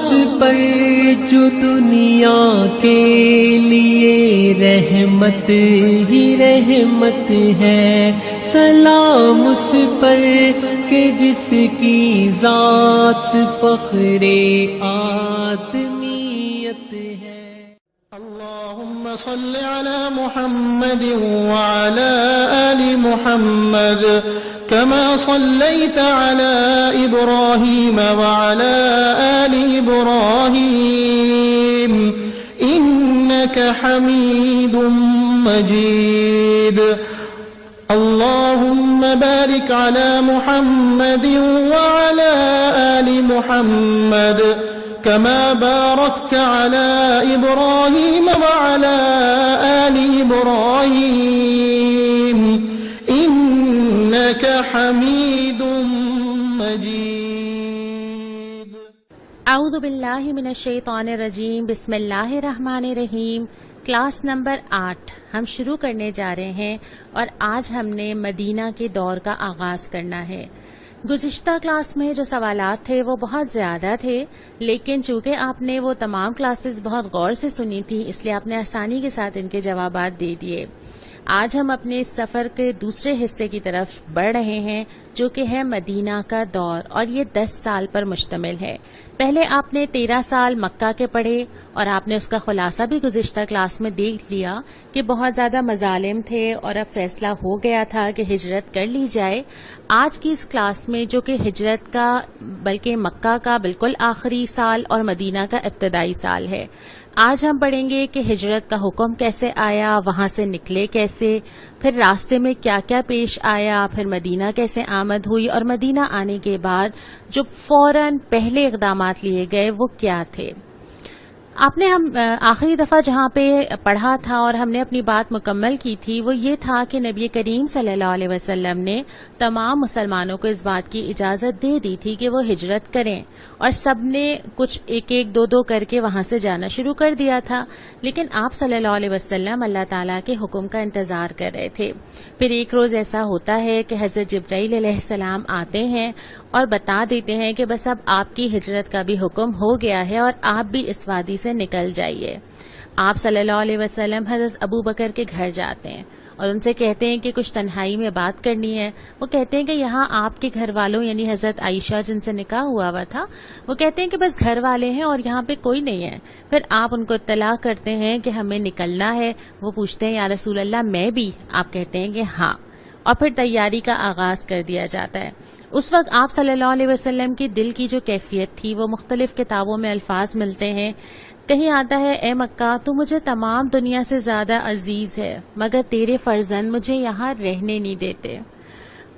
اس پر جو دنیا کے لیے رحمت ہی رحمت ہے، سلام اس پر کہ جس کی ذات فخر آدمیت ہے۔ اللهم صل على محمد وعلى آل محمد كما صليت على إبراهيم وعلى آل إبراهيم إنك حميد مجيد۔ اللهم بارك على محمد وعلى آل محمد كما باركت على إبراهيم وعلى آل إبراهيم إنك حميد مجيد۔ اعوذ باللہ من الشیطان الرجیم، بسم اللہ الرحمن الرحیم۔ کلاس نمبر 8 ہم شروع کرنے جا رہے ہیں اور آج ہم نے مدینہ کے دور کا آغاز کرنا ہے۔ گزشتہ کلاس میں جو سوالات تھے وہ بہت زیادہ تھے، لیکن چونکہ آپ نے وہ تمام کلاسز بہت غور سے سنی تھی، اس لیے آپ نے آسانی کے ساتھ ان کے جوابات دے دیے۔ آج ہم اپنے اس سفر کے دوسرے حصے کی طرف بڑھ رہے ہیں، جو کہ ہے مدینہ کا دور، اور یہ 10 سال پر مشتمل ہے۔ پہلے آپ نے 13 سال مکہ کے پڑھے اور آپ نے اس کا خلاصہ بھی گزشتہ کلاس میں دیکھ لیا کہ بہت زیادہ مظالم تھے اور اب فیصلہ ہو گیا تھا کہ ہجرت کر لی جائے۔ آج کی اس کلاس میں جو کہ ہجرت کا بلکہ مکہ کا بالکل آخری سال اور مدینہ کا ابتدائی سال ہے، آج ہم پڑھیں گے کہ ہجرت کا حکم کیسے آیا، وہاں سے نکلے کیسے، پھر راستے میں کیا کیا پیش آیا، پھر مدینہ کیسے آمد ہوئی، اور مدینہ آنے کے بعد جو فوراً پہلے اقدامات لیے گئے وہ کیا تھے۔ آپ نے ہم آخری دفعہ جہاں پہ پڑھا تھا اور ہم نے اپنی بات مکمل کی تھی وہ یہ تھا کہ نبی کریم صلی اللہ علیہ وسلم نے تمام مسلمانوں کو اس بات کی اجازت دے دی تھی کہ وہ ہجرت کریں، اور سب نے کچھ ایک ایک دو دو کر کے وہاں سے جانا شروع کر دیا تھا، لیکن آپ صلی اللہ علیہ وسلم اللہ تعالیٰ کے حکم کا انتظار کر رہے تھے۔ پھر ایک روز ایسا ہوتا ہے کہ حضرت جبرائیل علیہ السلام آتے ہیں اور بتا دیتے ہیں کہ بس اب آپ کی ہجرت کا بھی حکم ہو گیا ہے اور آپ بھی اس وادی سے نکل جائیے۔ آپ صلی اللہ علیہ وسلم حضرت ابو بکر کے گھر جاتے ہیں اور ان سے کہتے ہیں کہ کچھ تنہائی میں بات کرنی ہے۔ وہ کہتے ہیں کہ یہاں آپ کے گھر والوں یعنی حضرت عائشہ جن سے نکاح ہوا تھا، وہ کہتے ہیں کہ بس گھر والے ہیں اور یہاں پہ کوئی نہیں ہے۔ پھر آپ ان کو اطلاع کرتے ہیں کہ ہمیں نکلنا ہے۔ وہ پوچھتے ہیں یا رسول اللہ میں بھی؟ آپ کہتے ہیں کہ ہاں، اور پھر تیاری کا آغاز کر دیا جاتا ہے۔ اس وقت آپ صلی اللہ علیہ وسلم کی دل کی جو کیفیت تھی وہ مختلف کتابوں میں الفاظ ملتے ہیں۔ کہیں آتا ہے اے مکہ تو مجھے تمام دنیا سے زیادہ عزیز ہے، مگر تیرے فرزند مجھے یہاں رہنے نہیں دیتے۔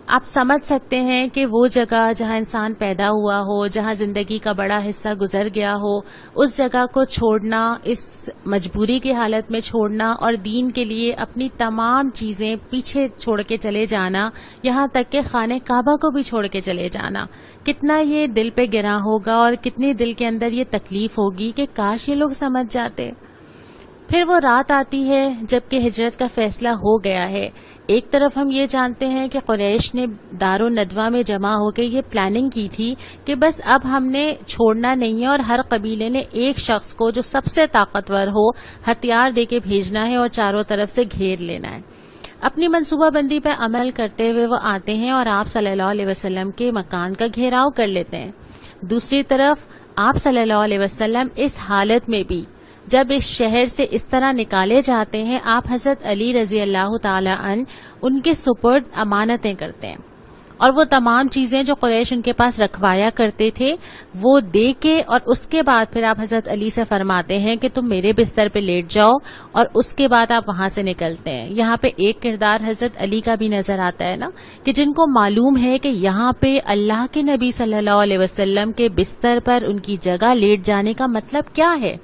آپ سمجھ سکتے ہیں کہ وہ جگہ جہاں انسان پیدا ہوا ہو، جہاں زندگی کا بڑا حصہ گزر گیا ہو، اس جگہ کو چھوڑنا، اس مجبوری کی حالت میں چھوڑنا اور دین کے لیے اپنی تمام چیزیں پیچھے چھوڑ کے چلے جانا، یہاں تک کہ خانہ کعبہ کو بھی چھوڑ کے چلے جانا، کتنا یہ دل پہ گراں ہوگا اور کتنی دل کے اندر یہ تکلیف ہوگی کہ کاش یہ لوگ سمجھ جاتے۔ پھر وہ رات آتی ہے جب کہ ہجرت کا فیصلہ ہو گیا ہے۔ ایک طرف ہم یہ جانتے ہیں کہ قریش نے دارالندوہ میں جمع ہو کے یہ پلاننگ کی تھی کہ بس اب ہم نے چھوڑنا نہیں ہے اور ہر قبیلے نے ایک شخص کو جو سب سے طاقتور ہو ہتھیار دے کے بھیجنا ہے اور چاروں طرف سے گھیر لینا ہے۔ اپنی منصوبہ بندی پہ عمل کرتے ہوئے وہ آتے ہیں اور آپ صلی اللہ علیہ وسلم کے مکان کا گھیراؤ کر لیتے ہیں۔ دوسری طرف آپ صلی اللہ علیہ وسلم اس حالت میں بھی جب اس شہر سے اس طرح نکالے جاتے ہیں، آپ حضرت علی رضی اللہ تعالی عنہ ان کے سپرد امانتیں کرتے ہیں، اور وہ تمام چیزیں جو قریش ان کے پاس رکھوایا کرتے تھے وہ دے کے، اور اس کے بعد پھر آپ حضرت علی سے فرماتے ہیں کہ تم میرے بستر پہ لیٹ جاؤ، اور اس کے بعد آپ وہاں سے نکلتے ہیں۔ یہاں پہ ایک کردار حضرت علی کا بھی نظر آتا ہے نا، کہ جن کو معلوم ہے کہ یہاں پہ اللہ کے نبی صلی اللہ علیہ وسلم کے بستر پر ان کی جگہ لیٹ جانے کا مطلب کیا ہے،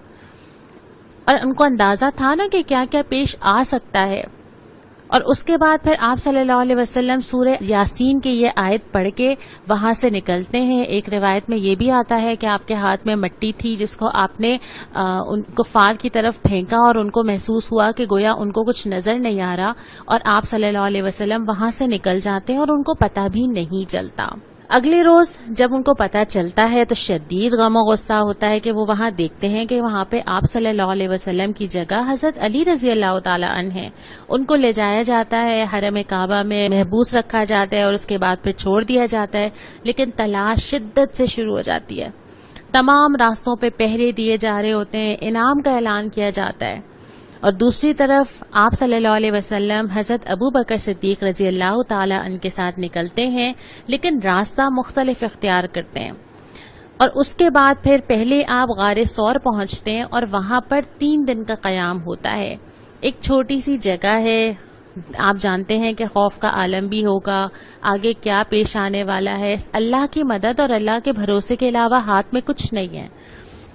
اور ان کو اندازہ تھا نا کہ کیا کیا پیش آ سکتا ہے۔ اور اس کے بعد پھر آپ صلی اللہ علیہ وسلم سورہ یاسین کی یہ آیت پڑھ کے وہاں سے نکلتے ہیں۔ ایک روایت میں یہ بھی آتا ہے کہ آپ کے ہاتھ میں مٹی تھی جس کو آپ نے ان کفار کی طرف پھینکا اور ان کو محسوس ہوا کہ گویا ان کو کچھ نظر نہیں آ رہا، اور آپ صلی اللہ علیہ وسلم وہاں سے نکل جاتے ہیں اور ان کو پتہ بھی نہیں چلتا۔ اگلے روز جب ان کو پتہ چلتا ہے تو شدید غم و غصہ ہوتا ہے کہ وہ وہاں دیکھتے ہیں کہ وہاں پہ آپ صلی اللہ علیہ وسلم کی جگہ حضرت علی رضی اللہ تعالی عنہ ہیں. ان کو لے جایا جاتا ہے، حرم کعبہ میں محبوس رکھا جاتا ہے اور اس کے بعد پھر چھوڑ دیا جاتا ہے. لیکن تلاش شدت سے شروع ہو جاتی ہے، تمام راستوں پہ پہرے دیے جا رہے ہوتے ہیں، انعام کا اعلان کیا جاتا ہے. اور دوسری طرف آپ صلی اللہ علیہ وسلم حضرت ابو بکر صدیق رضی اللہ تعالی عنہ کے ساتھ نکلتے ہیں، لیکن راستہ مختلف اختیار کرتے ہیں. اور اس کے بعد پھر پہلے آپ غار ثور پہنچتے ہیں اور وہاں پر 3 دن کا قیام ہوتا ہے. ایک چھوٹی سی جگہ ہے، آپ جانتے ہیں کہ خوف کا عالم بھی ہوگا، آگے کیا پیش آنے والا ہے. اللہ کی مدد اور اللہ کے بھروسے کے علاوہ ہاتھ میں کچھ نہیں ہے.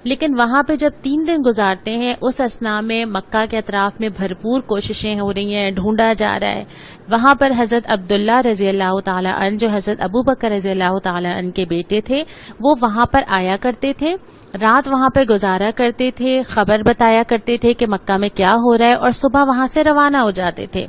لیکن وہاں پہ جب 3 دن گزارتے ہیں، اس اثناء میں مکہ کے اطراف میں بھرپور کوششیں ہو رہی ہیں، ڈھونڈا جا رہا ہے. وہاں پر حضرت عبداللہ رضی اللہ تعالی عنہ جو حضرت ابو بکر رضی اللہ تعالی عنہ کے بیٹے تھے، وہ وہاں پر آیا کرتے تھے، رات وہاں پہ گزارا کرتے تھے، خبر بتایا کرتے تھے کہ مکہ میں کیا ہو رہا ہے، اور صبح وہاں سے روانہ ہو جاتے تھے.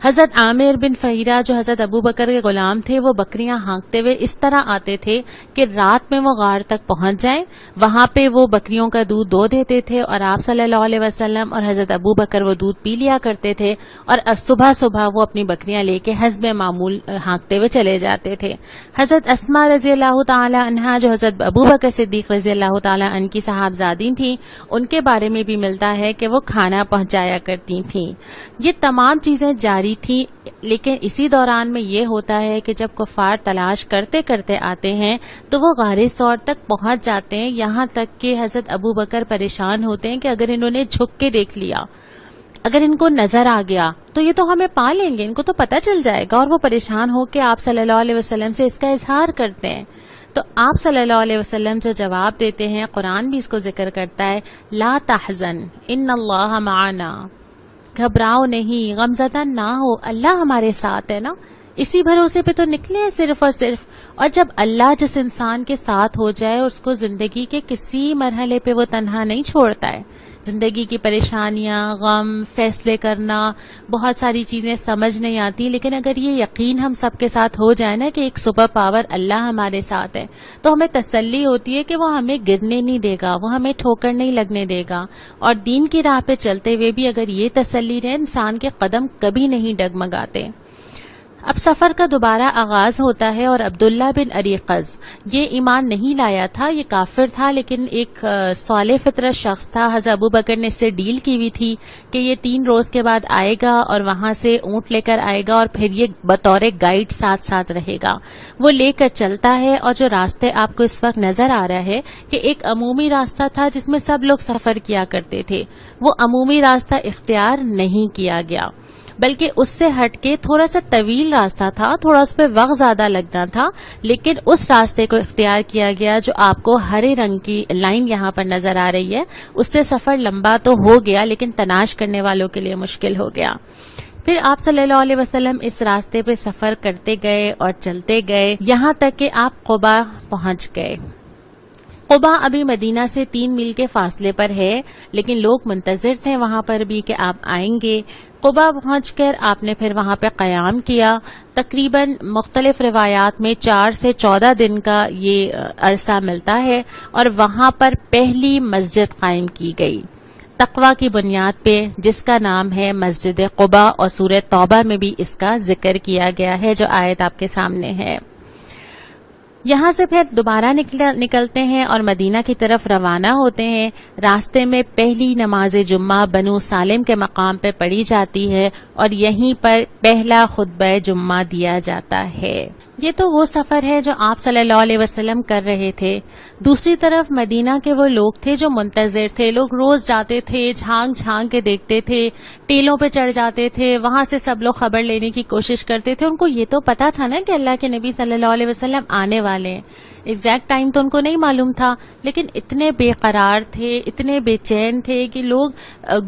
حضرت عامر بن فہیرہ جو حضرت ابو بکر کے غلام تھے، وہ بکریاں ہانکتے ہوئے اس طرح آتے تھے کہ رات میں وہ غار تک پہنچ جائیں. وہاں پہ وہ بکریوں کا دودھ دو دیتے تھے اور آپ صلی اللہ علیہ وسلم اور حضرت ابو بکر وہ دودھ پی لیا کرتے تھے، اور صبح صبح وہ اپنی بکریاں لے کے حسب معمول ہانکتے ہوئے چلے جاتے تھے. حضرت اسماء رضی اللہ تعالی عنہا جو حضرت ابو بکر صدیق رضی اللہ تعالی عنہ کی صاحبزادی تھیں، ان کے بارے میں بھی ملتا ہے کہ وہ کھانا پہنچایا کرتی تھیں. یہ تمام چیزیں جاری تھی. لیکن اسی دوران میں یہ ہوتا ہے کہ جب کفار تلاش کرتے کرتے آتے ہیں تو وہ غار ثور تک پہنچ جاتے ہیں، یہاں تک کہ حضرت ابو بکر پریشان ہوتے ہیں کہ اگر انہوں نے جھک کے دیکھ لیا، اگر ان کو نظر آ گیا تو یہ تو ہمیں پا لیں گے، ان کو تو پتہ چل جائے گا. اور وہ پریشان ہو کے آپ صلی اللہ علیہ وسلم سے اس کا اظہار کرتے ہیں. تو آپ صلی اللہ علیہ وسلم جو جواب دیتے ہیں، قرآن بھی اس کو ذکر کرتا ہے، لا تحزن ان اللہ معنا، گھبراؤ نہیں، غمزدہ نہ ہو، اللہ ہمارے ساتھ ہے نا. اسی بھروسے پہ تو نکلے ہیں صرف اور صرف. اور جب اللہ جس انسان کے ساتھ ہو جائے، اس کو زندگی کے کسی مرحلے پہ وہ تنہا نہیں چھوڑتا ہے. زندگی کی پریشانیاں، غم، فیصلے کرنا، بہت ساری چیزیں سمجھ نہیں آتی، لیکن اگر یہ یقین ہم سب کے ساتھ ہو جائے نا کہ ایک سپر پاور اللہ ہمارے ساتھ ہے، تو ہمیں تسلی ہوتی ہے کہ وہ ہمیں گرنے نہیں دے گا، وہ ہمیں ٹھوکر نہیں لگنے دے گا. اور دین کی راہ پہ چلتے ہوئے بھی اگر یہ تسلی رہے، انسان کے قدم کبھی نہیں ڈگمگاتے. اب سفر کا دوبارہ آغاز ہوتا ہے اور عبداللہ بن اریقز یہ ایمان نہیں لایا تھا، یہ کافر تھا، لیکن ایک صالح فطرت شخص تھا. حضرت ابو بکر نے اس سے ڈیل کی ہوئی تھی کہ یہ 3 روز کے بعد آئے گا اور وہاں سے اونٹ لے کر آئے گا اور پھر یہ بطور گائیڈ ساتھ ساتھ رہے گا. وہ لے کر چلتا ہے اور جو راستے آپ کو اس وقت نظر آ رہا ہے کہ ایک عمومی راستہ تھا جس میں سب لوگ سفر کیا کرتے تھے، وہ عمومی راستہ اختیار نہیں کیا گیا، بلکہ اس سے ہٹ کے تھوڑا سا طویل راستہ تھا، تھوڑا اس پہ وقت زیادہ لگنا تھا، لیکن اس راستے کو اختیار کیا گیا جو آپ کو ہرے رنگ کی لائن یہاں پر نظر آ رہی ہے. اس سے سفر لمبا تو ہو گیا لیکن تلاش کرنے والوں کے لیے مشکل ہو گیا. پھر آپ صلی اللہ علیہ وسلم اس راستے پہ سفر کرتے گئے اور چلتے گئے یہاں تک کہ آپ قبا پہنچ گئے. قبا ابھی مدینہ سے 3 میل کے فاصلے پر ہے، لیکن لوگ منتظر تھے وہاں پر بھی کہ آپ آئیں گے. قبا پہنچ کر آپ نے پھر وہاں پہ قیام کیا. تقریباً مختلف روایات میں 4 سے 14 دن کا یہ عرصہ ملتا ہے، اور وہاں پر پہلی مسجد قائم کی گئی تقوی کی بنیاد پہ، جس کا نام ہے مسجد قبا، اور سورہ توبہ میں بھی اس کا ذکر کیا گیا ہے جو آیت آپ کے سامنے ہے. یہاں سے پھر دوبارہ نکلتے ہیں اور مدینہ کی طرف روانہ ہوتے ہیں. راستے میں پہلی نماز جمعہ بنو سالم کے مقام پہ پڑھی جاتی ہے اور یہیں پر پہلا خطبہ جمعہ دیا جاتا ہے. یہ تو وہ سفر ہے جو آپ صلی اللہ علیہ وسلم کر رہے تھے. دوسری طرف مدینہ کے وہ لوگ تھے جو منتظر تھے. لوگ روز جاتے تھے، جھانک جھانک کے دیکھتے تھے، ٹیلوں پہ چڑھ جاتے تھے، وہاں سے سب لوگ خبر لینے کی کوشش کرتے تھے. ان کو یہ تو پتا تھا نا کہ اللہ کے نبی صلی اللہ علیہ وسلم آنے والے ہیں. ایگزیکٹ ٹائم تو ان کو نہیں معلوم تھا، لیکن اتنے بے قرار تھے، اتنے بے چین تھے کہ لوگ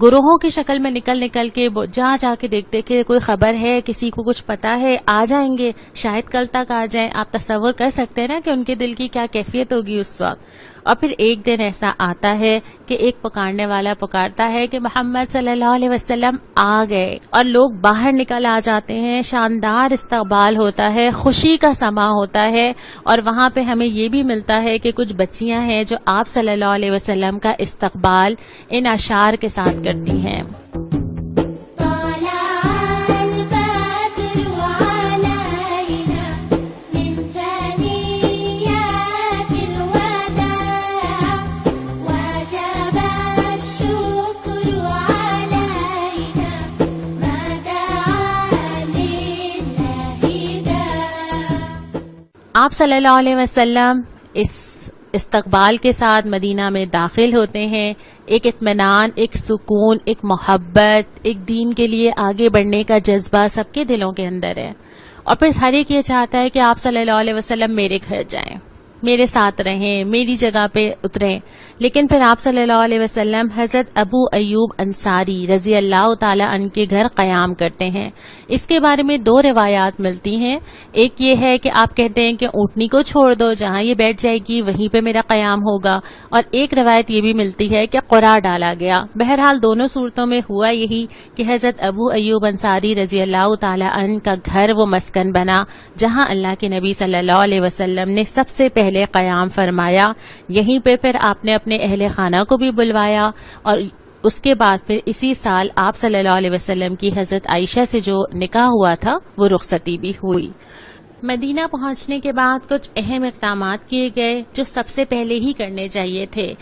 گروہوں کی شکل میں نکل کے جا کے دیکھتے کہ کوئی خبر ہے، کسی کو کچھ پتا ہے، آ جائیں گے، شاید کل تک تک آ جائیں. آپ تصور کر سکتے ہیں نا کہ ان کے دل کی کیا کیفیت ہوگی اس وقت. اور پھر ایک دن ایسا آتا ہے کہ ایک پکارنے والا پکارتا ہے کہ محمد صلی اللہ علیہ وسلم آ گئے, اور لوگ باہر نکل آ جاتے ہیں. شاندار استقبال ہوتا ہے, خوشی کا سما ہوتا ہے. اور وہاں پہ ہمیں یہ بھی ملتا ہے کہ کچھ بچیاں ہیں جو آپ صلی اللہ علیہ وسلم کا استقبال ان اشعار کے ساتھ کرتی ہیں. آپ صلی اللہ علیہ وسلم اس استقبال کے ساتھ مدینہ میں داخل ہوتے ہیں. ایک اطمینان, ایک سکون, ایک محبت, ایک دین کے لیے آگے بڑھنے کا جذبہ سب کے دلوں کے اندر ہے. اور پھر ہر ایک یہ چاہتا ہے کہ آپ صلی اللہ علیہ وسلم میرے گھر جائیں, میرے ساتھ رہیں, میری جگہ پہ اتریں. لیکن پھر آپ صلی اللہ علیہ وسلم حضرت ابو ایوب انصاری رضی اللہ تعالی عنہ کے گھر قیام کرتے ہیں. اس کے بارے میں دو روایات ملتی ہیں. ایک یہ ہے کہ آپ کہتے ہیں کہ اونٹنی کو چھوڑ دو, جہاں یہ بیٹھ جائے گی وہیں پہ میرا قیام ہوگا. اور ایک روایت یہ بھی ملتی ہے کہ قرا ڈالا گیا. بہرحال دونوں صورتوں میں ہوا یہی کہ حضرت ابو ایوب انصاری رضی اللہ تعالی عنہ کا گھر وہ مسکن بنا جہاں اللہ کے نبی صلی اللہ علیہ وسلم نے سب سے پہلے قیام فرمایا. یہیں پہ پھر آپ نے اپنے اہل خانہ کو بھی بلوایا, اور اس کے بعد پھر اسی سال آپ صلی اللہ علیہ وسلم کی حضرت عائشہ سے جو نکاح ہوا تھا وہ رخصتی بھی ہوئی. مدینہ پہنچنے کے بعد کچھ اہم اقدامات کیے گئے جو سب سے پہلے ہی کرنے چاہیے تھے.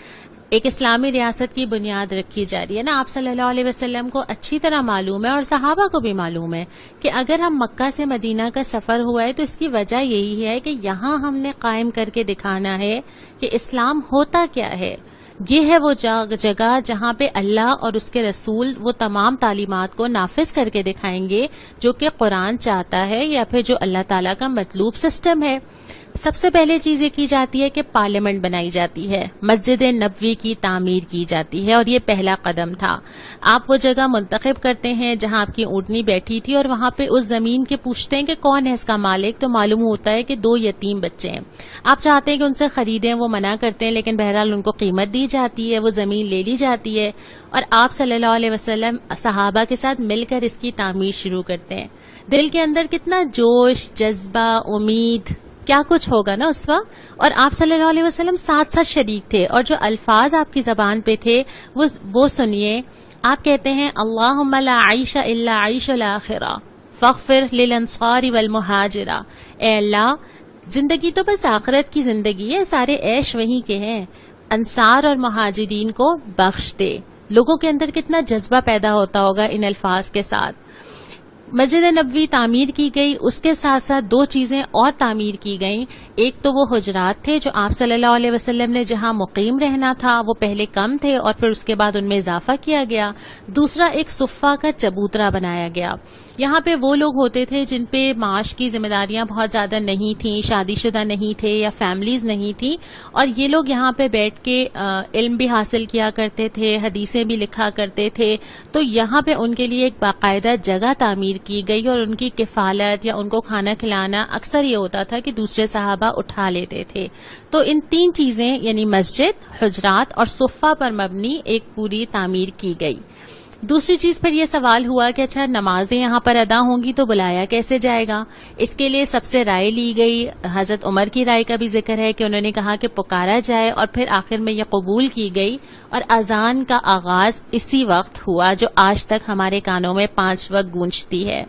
ایک اسلامی ریاست کی بنیاد رکھی جا رہی ہے نا. آپ صلی اللہ علیہ وسلم کو اچھی طرح معلوم ہے اور صحابہ کو بھی معلوم ہے کہ اگر ہم مکہ سے مدینہ کا سفر ہوا ہے تو اس کی وجہ یہی ہے کہ یہاں ہم نے قائم کر کے دکھانا ہے کہ اسلام ہوتا کیا ہے. یہ ہے وہ جگہ جہاں پہ اللہ اور اس کے رسول وہ تمام تعلیمات کو نافذ کر کے دکھائیں گے جو کہ قرآن چاہتا ہے یا پھر جو اللہ تعالیٰ کا مطلوب سسٹم ہے. سب سے پہلے چیز یہ کی جاتی ہے کہ پارلیمنٹ بنائی جاتی ہے, مسجد نبوی کی تعمیر کی جاتی ہے, اور یہ پہلا قدم تھا. آپ وہ جگہ منتخب کرتے ہیں جہاں آپ کی اونٹنی بیٹھی تھی, اور وہاں پہ اس زمین کے پوچھتے ہیں کہ کون ہے اس کا مالک. تو معلوم ہوتا ہے کہ 2 یتیم بچے ہیں. آپ چاہتے ہیں کہ ان سے خریدیں, وہ منع کرتے ہیں, لیکن بہرحال ان کو قیمت دی جاتی ہے, وہ زمین لے لی جاتی ہے, اور آپ صلی اللہ علیہ وسلم صحابہ کے ساتھ مل کر اس کی تعمیر شروع کرتے ہیں. دل کے اندر کتنا جوش, جذبہ, امید, کیا کچھ ہوگا نا اس وقت. اور آپ صلی اللہ علیہ وسلم ساتھ ساتھ شریک تھے, اور جو الفاظ آپ کی زبان پہ تھے وہ سنیے. آپ کہتے ہیں اللہم لا عیش الا عیش الاخرہ فاغفر للانصار والمہاجرہ. اے اللہ, زندگی تو بس آخرت کی زندگی ہے, سارے عیش وہیں کے ہیں, انصار اور مہاجرین کو بخش دے. لوگوں کے اندر کتنا جذبہ پیدا ہوتا ہوگا ان الفاظ کے ساتھ. مسجد نبوی تعمیر کی گئی, اس کے ساتھ ساتھ 2 چیزیں اور تعمیر کی گئیں. ایک تو وہ حجرات تھے جو آپ صلی اللہ علیہ وسلم نے جہاں مقیم رہنا تھا وہ پہلے کم تھے اور پھر اس کے بعد ان میں اضافہ کیا گیا. دوسرا ایک صفہ کا چبوترا بنایا گیا. یہاں پہ وہ لوگ ہوتے تھے جن پہ معاش کی ذمہ داریاں بہت زیادہ نہیں تھیں, شادی شدہ نہیں تھے یا فیملیز نہیں تھیں, اور یہ لوگ یہاں پہ بیٹھ کے علم بھی حاصل کیا کرتے تھے, حدیثیں بھی لکھا کرتے تھے. تو یہاں پہ ان کے لیے ایک باقاعدہ جگہ تعمیر کی گئی, اور ان کی کفالت یا ان کو کھانا کھلانا اکثر یہ ہوتا تھا کہ دوسرے صحابہ اٹھا لیتے تھے. تو ان 3 چیزیں یعنی مسجد, حجرات اور صفہ پر مبنی ایک پوری تعمیر کی گئی. دوسری چیز پھر یہ سوال ہوا کہ اچھا نمازیں یہاں پر ادا ہوں گی تو بلایا کیسے جائے گا. اس کے لیے سب سے رائے لی گئی. حضرت عمر کی رائے کا بھی ذکر ہے کہ انہوں نے کہا کہ پکارا جائے, اور پھر آخر میں یہ قبول کی گئی, اور اذان کا آغاز اسی وقت ہوا جو آج تک ہمارے کانوں میں 5 وقت گونجتی ہے.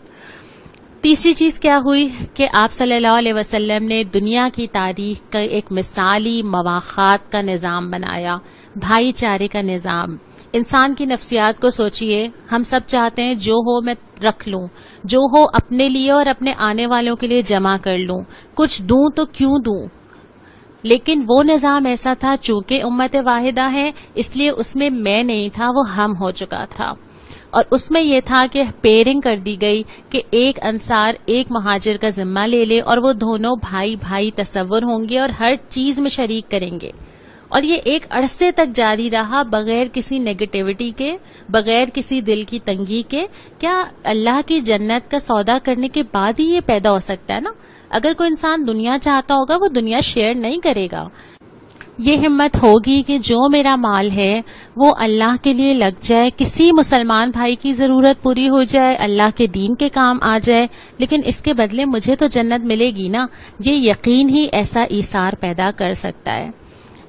تیسری چیز کیا ہوئی کہ آپ صلی اللہ علیہ وسلم نے دنیا کی تاریخ کا ایک مثالی مواخات کا نظام بنایا, بھائی چارے کا نظام. انسان کی نفسیات کو سوچئے, ہم سب چاہتے ہیں جو ہو میں رکھ لوں, جو ہو اپنے لیے اور اپنے آنے والوں کے لیے جمع کر لوں, کچھ دوں تو کیوں دوں. لیکن وہ نظام ایسا تھا چونکہ امت واحدہ ہے اس لیے اس میں میں نہیں تھا, وہ ہم ہو چکا تھا. اور اس میں یہ تھا کہ پیئرنگ کر دی گئی کہ ایک انصار ایک مہاجر کا ذمہ لے لے, اور وہ دونوں بھائی بھائی تصور ہوں گے اور ہر چیز میں شریک کریں گے. اور یہ ایک عرصے تک جاری رہا بغیر کسی نیگیٹیوٹی کے, بغیر کسی دل کی تنگی کے. کیا اللہ کی جنت کا سودا کرنے کے بعد ہی یہ پیدا ہو سکتا ہے نا. اگر کوئی انسان دنیا چاہتا ہوگا وہ دنیا شیئر نہیں کرے گا. یہ ہمت ہوگی کہ جو میرا مال ہے وہ اللہ کے لیے لگ جائے, کسی مسلمان بھائی کی ضرورت پوری ہو جائے, اللہ کے دین کے کام آ جائے, لیکن اس کے بدلے مجھے تو جنت ملے گی نا. یہ یقین ہی ایسا ایثار پیدا کر سکتا ہے.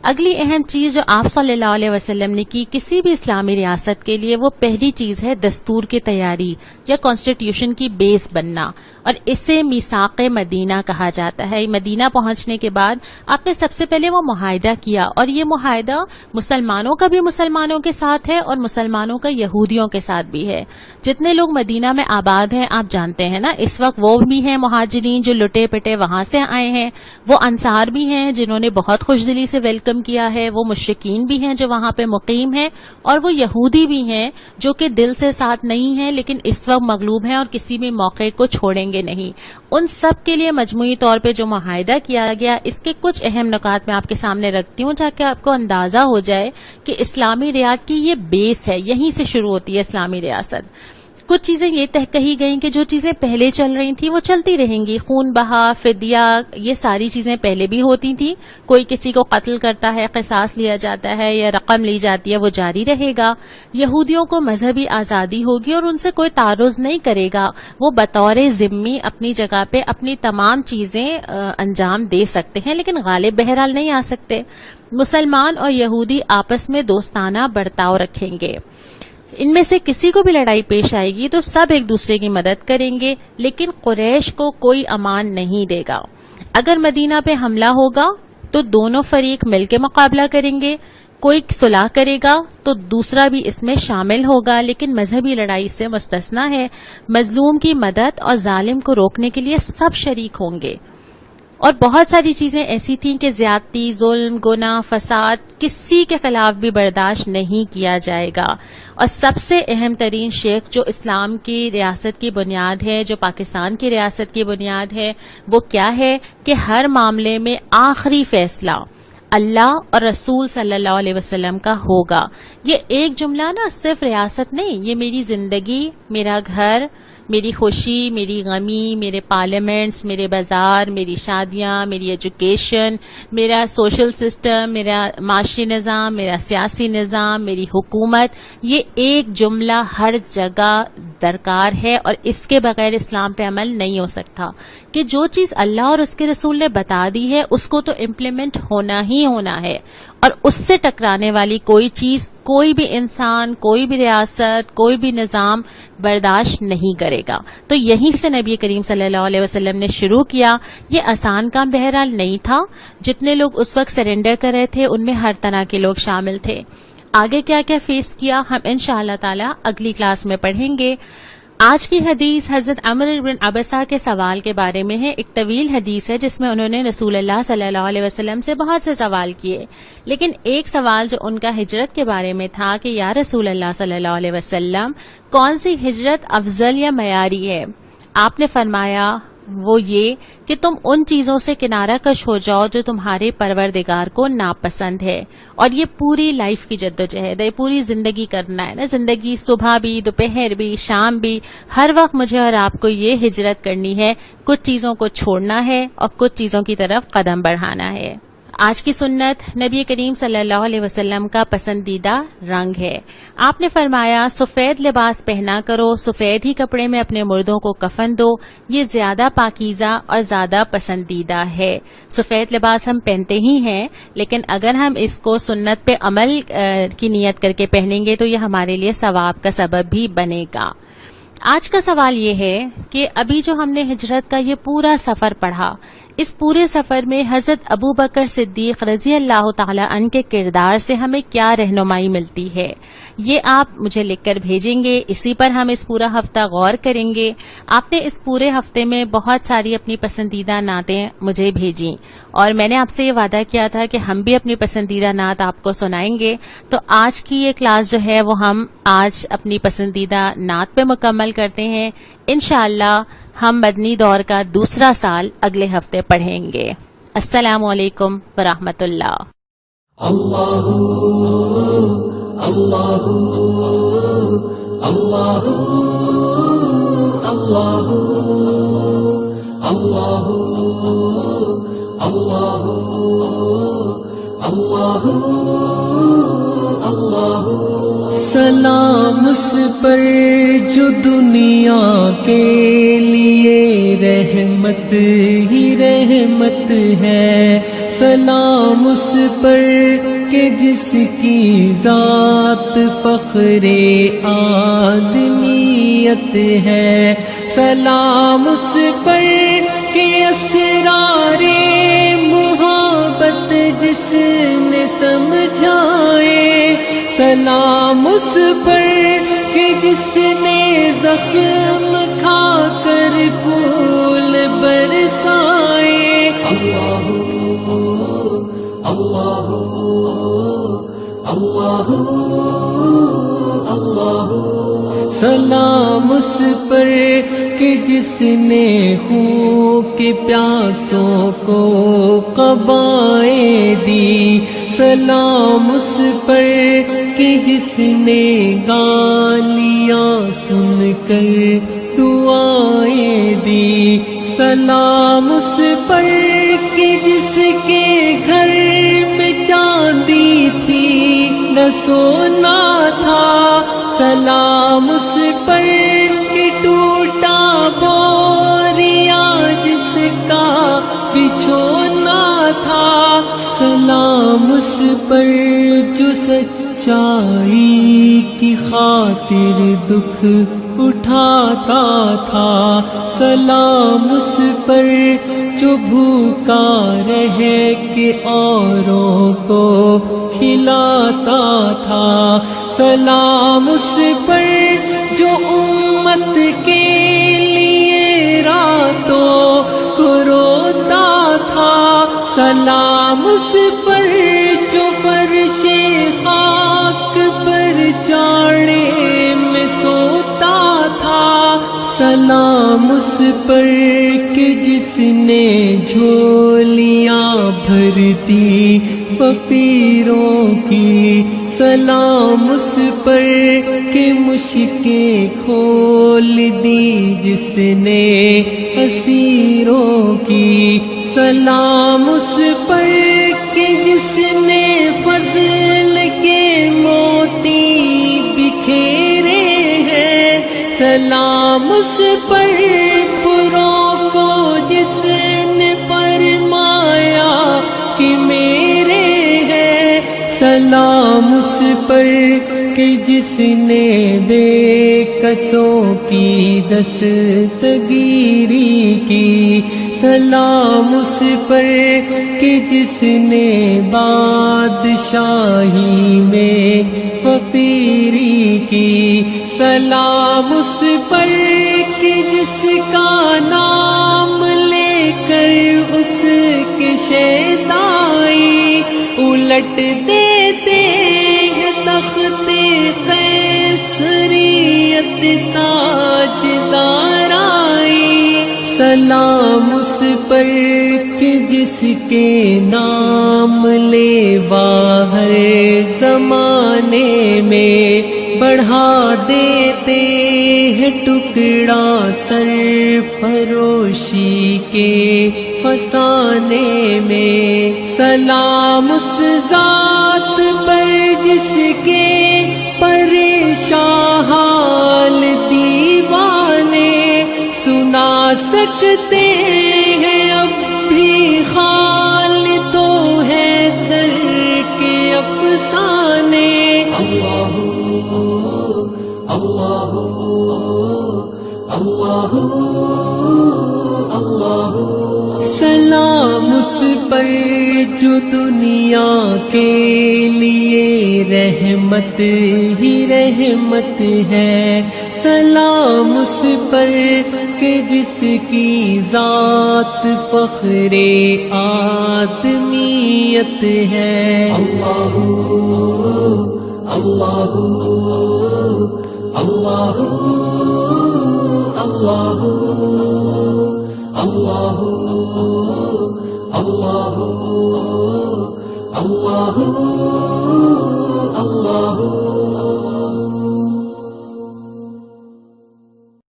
اگلی اہم چیز جو آپ صلی اللہ علیہ وسلم نے کی کسی بھی اسلامی ریاست کے لیے, وہ پہلی چیز ہے دستور کی تیاری یا کانسٹیٹیوشن کی بیس بننا, اور اسے میثاق مدینہ کہا جاتا ہے. مدینہ پہنچنے کے بعد آپ نے سب سے پہلے وہ معاہدہ کیا, اور یہ معاہدہ مسلمانوں کا بھی مسلمانوں کے ساتھ ہے اور مسلمانوں کا یہودیوں کے ساتھ بھی ہے. جتنے لوگ مدینہ میں آباد ہیں آپ جانتے ہیں نا, اس وقت وہ بھی ہیں مہاجرین جو لٹے پٹے وہاں سے آئے ہیں, وہ انصار بھی ہیں جنہوں نے بہت خوش دلی سے ویلکم کیا ہے, وہ مشرکین بھی ہیں جو وہاں پہ مقیم ہیں, اور وہ یہودی بھی ہیں جو کہ دل سے ساتھ نہیں ہیں لیکن اس وقت مغلوب ہیں اور کسی بھی موقع کو چھوڑیں گے نہیں. ان سب کے لیے مجموعی طور پہ جو معاہدہ کیا گیا, اس کے کچھ اہم نکات میں آپ کے سامنے رکھتی ہوں تاکہ آپ کو اندازہ ہو جائے کہ اسلامی ریاست کی یہ بیس ہے, یہیں سے شروع ہوتی ہے اسلامی ریاست. کچھ چیزیں یہ طے کہی گئیں کہ جو چیزیں پہلے چل رہی تھیں وہ چلتی رہیں گی. خون بہا, فدیہ, یہ ساری چیزیں پہلے بھی ہوتی تھیں. کوئی کسی کو قتل کرتا ہے, قصاص لیا جاتا ہے یا رقم لی جاتی ہے, وہ جاری رہے گا. یہودیوں کو مذہبی آزادی ہوگی اور ان سے کوئی تعرض نہیں کرے گا, وہ بطور ذمی اپنی جگہ پہ اپنی تمام چیزیں انجام دے سکتے ہیں لیکن غالب بہرحال نہیں آ سکتے. مسلمان اور یہودی آپس میں دوستانہ برتاؤ رکھیں گے. ان میں سے کسی کو بھی لڑائی پیش آئے گی تو سب ایک دوسرے کی مدد کریں گے, لیکن قریش کو کوئی امان نہیں دے گا. اگر مدینہ پہ حملہ ہوگا تو دونوں فریق مل کے مقابلہ کریں گے. کوئی صلح کرے گا تو دوسرا بھی اس میں شامل ہوگا, لیکن مذہبی لڑائی سے مستثنا ہے. مظلوم کی مدد اور ظالم کو روکنے کے لیے سب شریک ہوں گے. اور بہت ساری چیزیں ایسی تھیں کہ زیادتی, ظلم, گناہ, فساد کسی کے خلاف بھی برداشت نہیں کیا جائے گا. اور سب سے اہم ترین شیخ جو اسلام کی ریاست کی بنیاد ہے, جو پاکستان کی ریاست کی بنیاد ہے, وہ کیا ہے کہ ہر معاملے میں آخری فیصلہ اللہ اور رسول صلی اللہ علیہ وسلم کا ہوگا. یہ ایک جملہ نا صرف ریاست نہیں, یہ میری زندگی, میرا گھر, میری خوشی, میری غمی, میرے پارلیمنٹس, میرے بازار, میری شادیاں, میری ایجوکیشن, میرا سوشل سسٹم, میرا معاشی نظام, میرا سیاسی نظام, میری حکومت, یہ ایک جملہ ہر جگہ درکار ہے. اور اس کے بغیر اسلام پہ عمل نہیں ہو سکتا کہ جو چیز اللہ اور اس کے رسول نے بتا دی ہے اس کو تو امپلیمنٹ ہونا ہی ہونا ہے, اور اس سے ٹکرانے والی کوئی چیز, کوئی بھی انسان, کوئی بھی ریاست, کوئی بھی نظام برداشت نہیں کرے گا. تو یہیں سے نبی کریم صلی اللہ علیہ وسلم نے شروع کیا. یہ آسان کام بہرحال نہیں تھا. جتنے لوگ اس وقت سرنڈر کر رہے تھے ان میں ہر طرح کے لوگ شامل تھے. آگے کیا کیا فیس کیا ہم انشاءاللہ تعالی اگلی کلاس میں پڑھیں گے. آج کی حدیث حضرت عمر بن عبسہ کے سوال کے بارے میں ہے. ایک طویل حدیث ہے جس میں انہوں نے رسول اللہ صلی اللہ علیہ وسلم سے بہت سے سوال کیے, لیکن ایک سوال جو ان کا ہجرت کے بارے میں تھا کہ یا رسول اللہ صلی اللہ علیہ وسلم کون سی ہجرت افضل یا معیاری ہے. آپ نے فرمایا وہ یہ کہ تم ان چیزوں سے کنارہ کش ہو جاؤ جو تمہارے پروردگار کو ناپسند ہے. اور یہ پوری لائف کی جدوجہد ہے, پوری زندگی کرنا ہے نا, زندگی صبح بھی, دوپہر بھی, شام بھی, ہر وقت مجھے اور آپ کو یہ ہجرت کرنی ہے. کچھ چیزوں کو چھوڑنا ہے اور کچھ چیزوں کی طرف قدم بڑھانا ہے. آج کی سنت نبی کریم صلی اللہ علیہ وسلم کا پسندیدہ رنگ ہے. آپ نے فرمایا سفید لباس پہنا کرو, سفید ہی کپڑے میں اپنے مردوں کو کفن دو, یہ زیادہ پاکیزہ اور زیادہ پسندیدہ ہے. سفید لباس ہم پہنتے ہی ہیں, لیکن اگر ہم اس کو سنت پہ عمل کی نیت کر کے پہنیں گے تو یہ ہمارے لیے ثواب کا سبب بھی بنے گا. آج کا سوال یہ ہے کہ ابھی جو ہم نے ہجرت کا یہ پورا سفر پڑھا, اس پورے سفر میں حضرت ابو بکر صدیق رضی اللہ تعالی عنہ کے کردار سے ہمیں کیا رہنمائی ملتی ہے, یہ آپ مجھے لکھ کر بھیجیں گے. اسی پر ہم اس پورا ہفتہ غور کریں گے. آپ نے اس پورے ہفتے میں بہت ساری اپنی پسندیدہ نعتیں مجھے بھیجیں, اور میں نے آپ سے یہ وعدہ کیا تھا کہ ہم بھی اپنی پسندیدہ نعت آپ کو سنائیں گے. تو آج کی یہ کلاس جو ہے وہ ہم آج اپنی پسندیدہ نعت پہ مکمل کرتے ہیں. انشاءاللہ ہم مدنی دور کا دوسرا سال اگلے ہفتے پڑھیں گے. السلام علیکم ورحمۃ اللہ. اللہ اللہ اللہ اللہ اللہ اللہ اللہ اللہ سلام اس پر جو دنیا کے لیے رحمت ہی رحمت ہے، سلام اس پر کہ جس کی ذات فخر آدمیت ہے، سلام اس پر کہ اسرار محبت جس نے سمجھائے، سلام اس پر کہ جس نے زخم کھا کر پھول برسائے، اللہ اللہ اللہ اللہ سلام اس پر کہ جس نے خون کے پیاسوں کو قبائیں دی، سلام اس پر کہ جس نے گالیاں سن کر دعائیں دی، سلام اس پر کہ جس کے گھر میں چاندی تھی نہ سونا تھا، سلام اس پر کہ ٹوٹا بوریا جس کا بچھونا تھا، سلام اس پر جو سچائی کی خاطر دکھ اٹھاتا تھا، سلام اس پر جو بھوکا رہ کے اوروں کو کھلاتا تھا، سلام اس پر جو امت کے لیے راتوں کو روتا تھا، سلام اس پر جو فرش خاک پر جاڑے میں سوتا تھا، سلام اس پر کہ جس نے جھولیاں بھر دی فقیروں کی، سلام اس پر کہ مشکیں کھول دی جس نے اسیروں کی، سلام اس پر کہ جس نے فضل کے موتی بکھیرے ہیں، سلام اس پر پروں کو جس نے فرمایا کہ میرے ہیں، سلام اس پر کہ جس نے بے کسوں کی دستگیری کی، سلام اس پر کہ جس نے بادشاہی میں فقیری کی، سلام اس پر کہ جس کا نام لے کر اس کے شیدائی الٹ دیتے ہیں تخت قیصریت تاج دارائی، سلام اس پر کہ جس کے نام لے باہر زمانے میں بڑھا دیتے ہیں ٹکڑا سر فروشی کے فسانے میں، سلام اس ذات پر جس کے پریشان حال دیوانے سنا سکتے ہیں، اب بھی خال تو ہے در کے افسانے، اللہ اللہ اللہ اللہ سلام اس پر جو دنیا کے لیے رحمت ہی رحمت ہے، سلام اس پر کہ جس کی ذات فخر آدمیت ہے، اللہ اللہ اللہ اللہ اللہ اللہ اللہ